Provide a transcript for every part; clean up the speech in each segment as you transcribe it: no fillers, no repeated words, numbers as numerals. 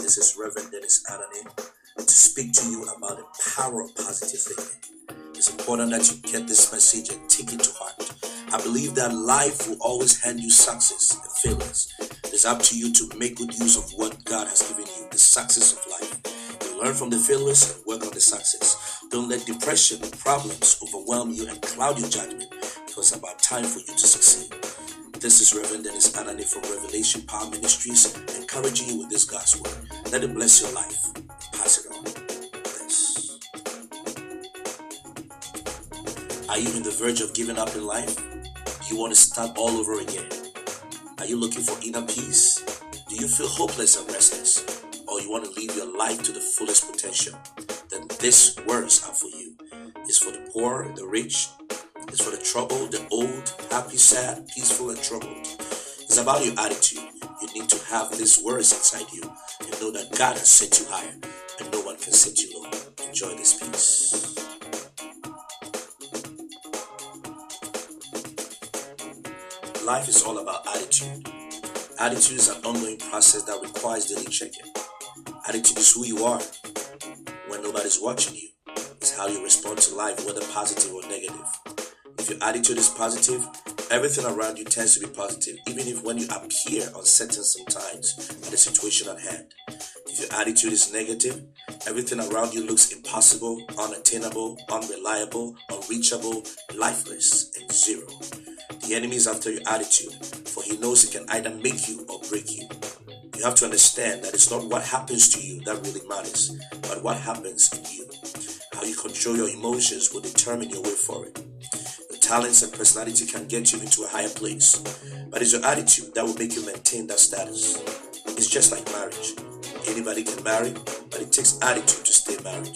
This is Reverend Denis Anane to speak to you about the power of positive thinking. It's important that you get this message and take it to heart. I believe that life will always hand you success and failures. It's up to you to make good use of what God has given you, the success of life. You learn from the failures and work on the success. Don't let depression and problems overwhelm you and cloud your judgment, because it's about time for you to succeed. This is Reverend Denis Anane from Revelation Power Ministries, encouraging you with this God's word. Let it bless your life. Pass it on. Bless. Are you on the verge of giving up in life? Do you want to start all over again? Are you looking for inner peace? Do you feel hopeless and restless? Or you want to live your life to the fullest potential? Then these words are for you. It's for the poor, the rich. It's for the troubled, the old, happy, sad, peaceful, and troubled. It's about your attitude. You need to have these words inside you and know that God has set you higher and no one can set you low. Enjoy this peace. Life is all about attitude. Attitude is an ongoing process that requires daily checking. Attitude is who you are when nobody's watching you. It's how you respond to life, whether positive or negative. If your attitude is positive, everything around you tends to be positive, even if when you appear uncertain sometimes at the situation at hand. If your attitude is negative, everything around you looks impossible, unattainable, unreliable, unreachable, lifeless, and zero. The enemy is after your attitude, for he knows he can either make you or break you. You have to understand that it's not what happens to you that really matters, but what happens in you. How you control your emotions will determine your way forward. Talents and personality can get you into a higher place, but it's your attitude that will make you maintain that status. It's just like marriage. Anybody can marry, but it takes attitude to stay married.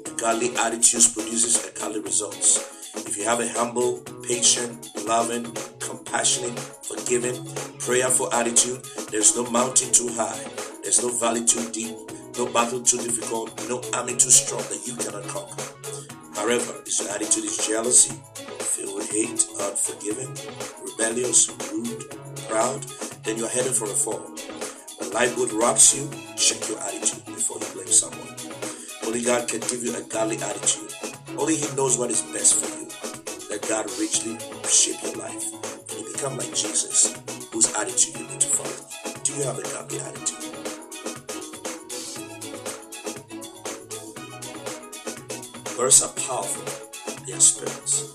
A godly attitude produces a godly results. If you have a humble, patient, loving, compassionate, forgiving, prayerful attitude, there's no mountain too high, there's no valley too deep, no battle too difficult, no army too strong that you cannot conquer. However, if your attitude is jealousy, filled with hate, unforgiving, rebellious, rude, proud, then you're headed for a fall. When life good rocks you, check your attitude before you blame someone. Only God can give you a godly attitude. Only He knows what is best for you. Let God richly shape your life, and you become like Jesus, whose attitude you need to follow. Do you have a godly attitude? Words are powerful. They are spirits.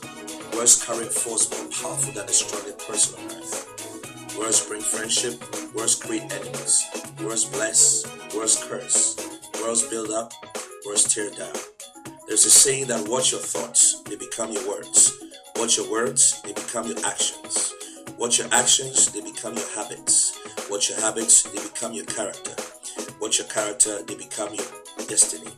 Words carry a force more powerful than the strongest person on earth. Words bring friendship. Words create enemies. Words bless. Words curse. Words build up. Words tear down. There's a saying that watch your thoughts, they become your words. Watch your words, they become your actions. Watch your actions, they become your habits. Watch your habits, they become your character. Watch your character, they become your destiny.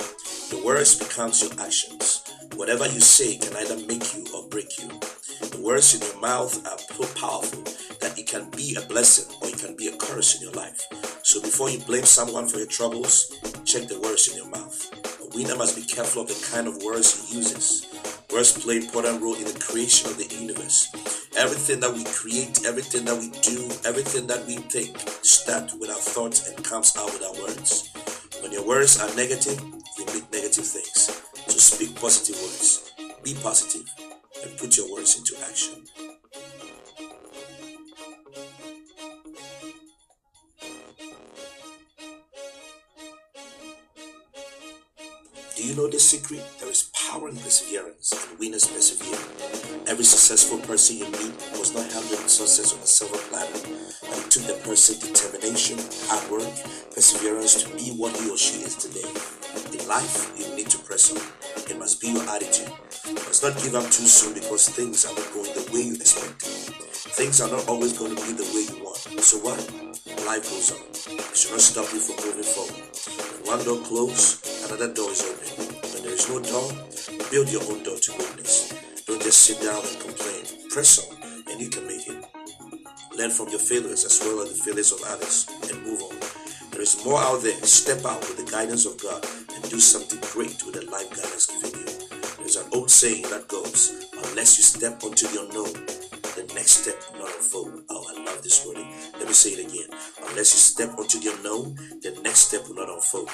The words becomes your actions. Whatever you say can either make you or break you. The words in your mouth are so powerful that it can be a blessing or it can be a curse in your life. So before you blame someone for your troubles, check the words in your mouth. A winner must be careful of the kind of words he uses. Words play an important role in the creation of the universe. Everything that we create, everything that we do, everything that we think starts with our thoughts and comes out with our words. When your words are negative, you make negative things. So speak positive words, be positive, and put your words into action. Do you know the secret? There is power in perseverance, and winners persevere. Every successful person you meet was not handling success on a silver platter, but it took the person's determination, hard work, perseverance to be what he or she is today. In life, you need to press on. It must be your attitude. You must not give up too soon because things are not going the way you expect. Things are not always going to be the way you want. So what? Life goes on. It should not stop you from moving forward. When one door closes, another door is open. When there is no door, build your own door to greatness. Don't just sit down and complain. Press on, and you can make it. Learn from your failures as well as the failures of others, and move on. There is more out there. Step out with the guidance of God and do something great with the life God has given you. There's an old saying that goes, unless you step onto the unknown, the next step will not unfold our life. I love this wording. Let me say it again. Unless you step onto the unknown, the next step will not unfold.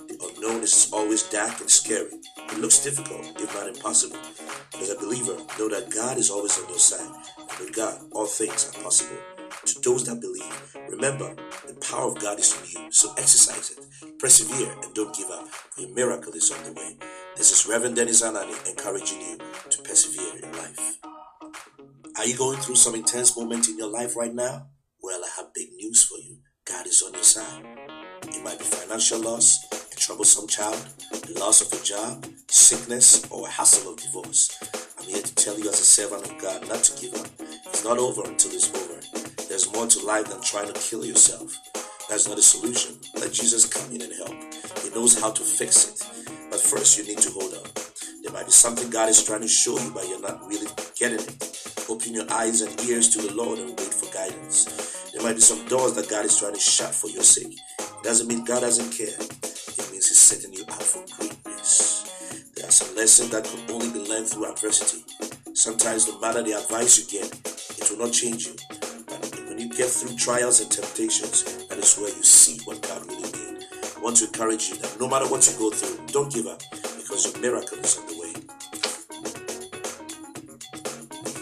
The unknown is always dark and scary. It looks difficult, if not impossible. But as a believer, know that God is always on your side. And with God, all things are possible. To those that believe, remember, the power of God is in you, so exercise it. Persevere and don't give up. Your miracle is on the way. This is Reverend Denis Anane encouraging you to persevere in life. Are you going through some intense moment in your life right now? Well, I have big news for you. God is on your side. It might be financial loss, a troublesome child, the loss of a job, sickness, or a hassle of divorce. I'm here to tell you as a servant of God not to give up. It's not over until it's over. There's more to life than trying to kill yourself. That's not a solution. Let Jesus come in and help. He knows how to fix it. But first, you need to hold on. There might be something God is trying to show you, but you're not really getting it. Open your eyes and ears to the Lord and wait for guidance. There might be some doors that God is trying to shut for your sake. It doesn't mean God doesn't care. It means He's setting you out for greatness. There are some lessons that could only be learned through adversity. Sometimes, no matter the advice you get, it will not change you. But when you get through trials and temptations, that is where you see what God really means. I want to encourage you that no matter what you go through, don't give up, because your miracle is on the way.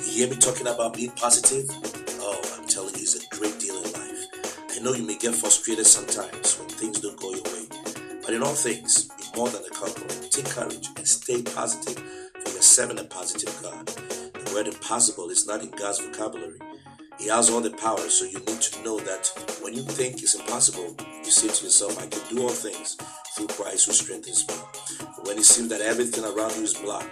You hear me talking about being positive? Oh, I'm telling you, it's a great deal in life. I know you may get frustrated sometimes when things don't go your way. But in all things, be more than a conqueror. Take courage and stay positive, for you're serving a positive God. The word impossible is not in God's vocabulary. He has all the power, so you need to know that when you think it's impossible, you say to yourself, I can do all things through Christ who strengthens me. But when it seems that everything around you is blocked,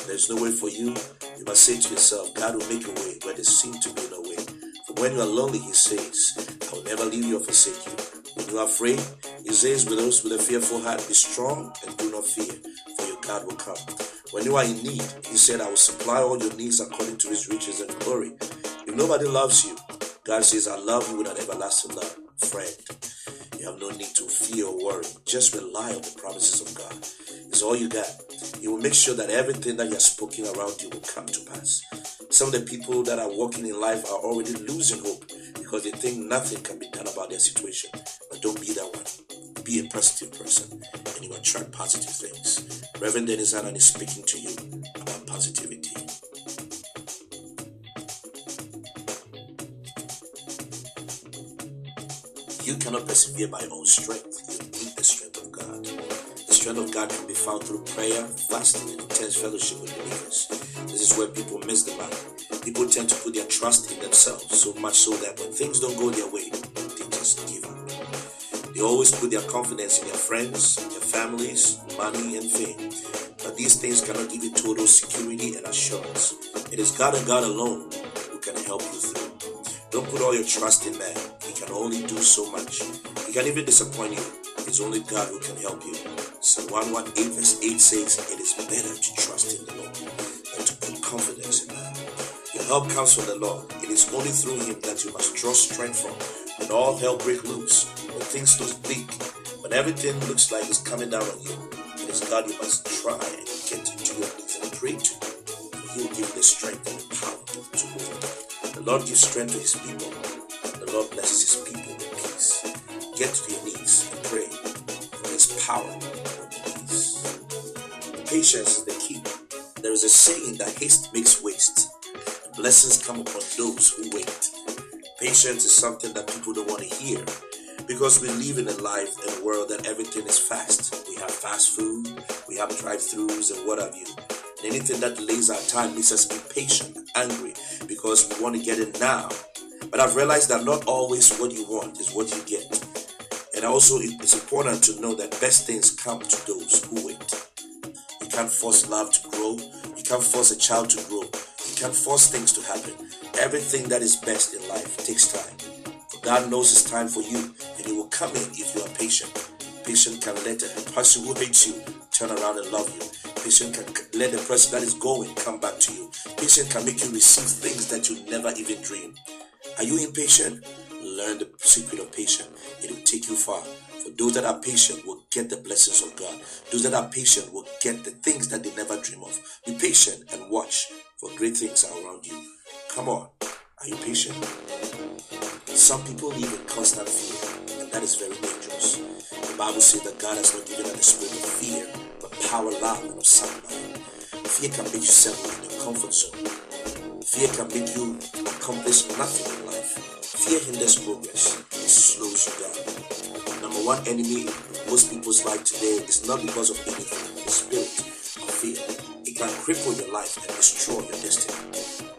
there's no way for you, you must say to yourself, God will make a way where there seems to be no way. For when you are lonely, He says, I will never leave you or forsake you. When you are afraid, He says with those with a fearful heart, be strong and do not fear, for your God will come. When you are in need, He said, I will supply all your needs according to His riches and glory. If nobody loves you, God says, I love you with an everlasting love. Friend, you have no need to fear or worry. Just rely on the promises of God. It's all you got. He will make sure that everything that you are spoken around you will come to pass. Some of the people that are walking in life are already losing hope because they think nothing can be done about their situation. But don't be that one. Be a positive person and you attract positive things. Reverend Denis Anane is speaking to you about positivity. You cannot persevere by your own strength. You need the strength of God. The strength of God can be found through prayer, fasting, and intense fellowship with believers. This is where people miss the mark. People tend to put their trust in themselves, so much so that when things don't go their way, they just give up. They always put their confidence in their friends, their families, money, and fame. But these things cannot give you total security and assurance. It is God and God alone who can help you through. Don't put all your trust in man. He can only do so much. He can even disappoint you. It's only God who can help you. Psalm 118 verse 8 says, it is better to trust in the Lord than to put confidence in man. Your help comes from the Lord. It is only through Him that you must draw strength from. When all hell breaks loose, when things look bleak, when everything looks like it's coming down on you, it is God you must try and get to your knees and pray to. He will give you the strength and the power to move. The Lord gives strength to His people. The Lord blesses His people with peace. Get to your knees and pray, for His power on your knees. Patience is the key. There is a saying that haste makes waste. Blessings come upon those who wait. Patience is something that people don't want to hear because we live in a life and a world that everything is fast. We have fast food, we have drive-thrus and what have you. And anything that delays our time makes us impatient, angry, because we want to get it now. But I've realized that not always what you want is what you get. And also it's important to know that best things come to those who wait. You can't force love to grow. You can't force a child to grow. You can't force things to happen. Everything that is best in life takes time. For God knows it's time for you, and He will come in if you are patient. Patient can let a person who hates you turn around and love you. Patient can let the person that is going come back to you. Patient can make you receive things that you never even dreamed. Are you impatient? Learn the secret of patience. It will take you far. For those that are patient will get the blessings of God. Those that are patient will get the things that they never dream of. Be patient and watch, for great things are around you. Come on, are you patient? Some people live in constant fear, and that is very dangerous. The Bible says that God has not given us the spirit of fear, but power, love, and of sound mind. Fear can make you settle in your comfort zone. Fear can make you accomplish nothing in life. Fear hinders progress. It slows you down. Number one enemy of most people's life today is not because of anything, the spirit of fear. It can cripple your life and destroy your destiny.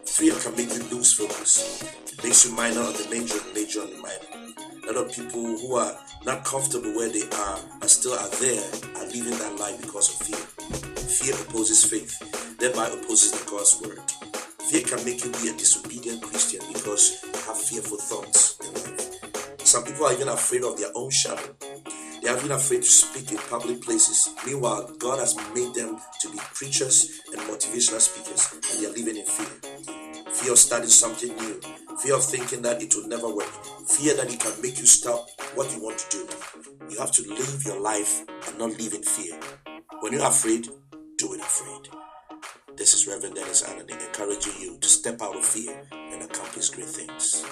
Fear can make you lose focus. It makes you minor on the major and major on the minor. A lot of people who are not comfortable where they are and still are there are living that life because of fear. Fear opposes faith, thereby opposes the God's word. Fear can make you be a disobedient Christian because you have fearful thoughts in life. Some people are even afraid of their own shadow. They are even afraid to speak in public places. Meanwhile, God has made them to be preachers and motivational speakers, and they are living in fear. Fear of starting something new. Fear of thinking that it will never work. Fear that it can make you stop what you want to do. You have to live your life and not live in fear. When you're afraid, do it afraid. This is Reverend Denis, Anane, encouraging you to step out of fear and accomplish great things.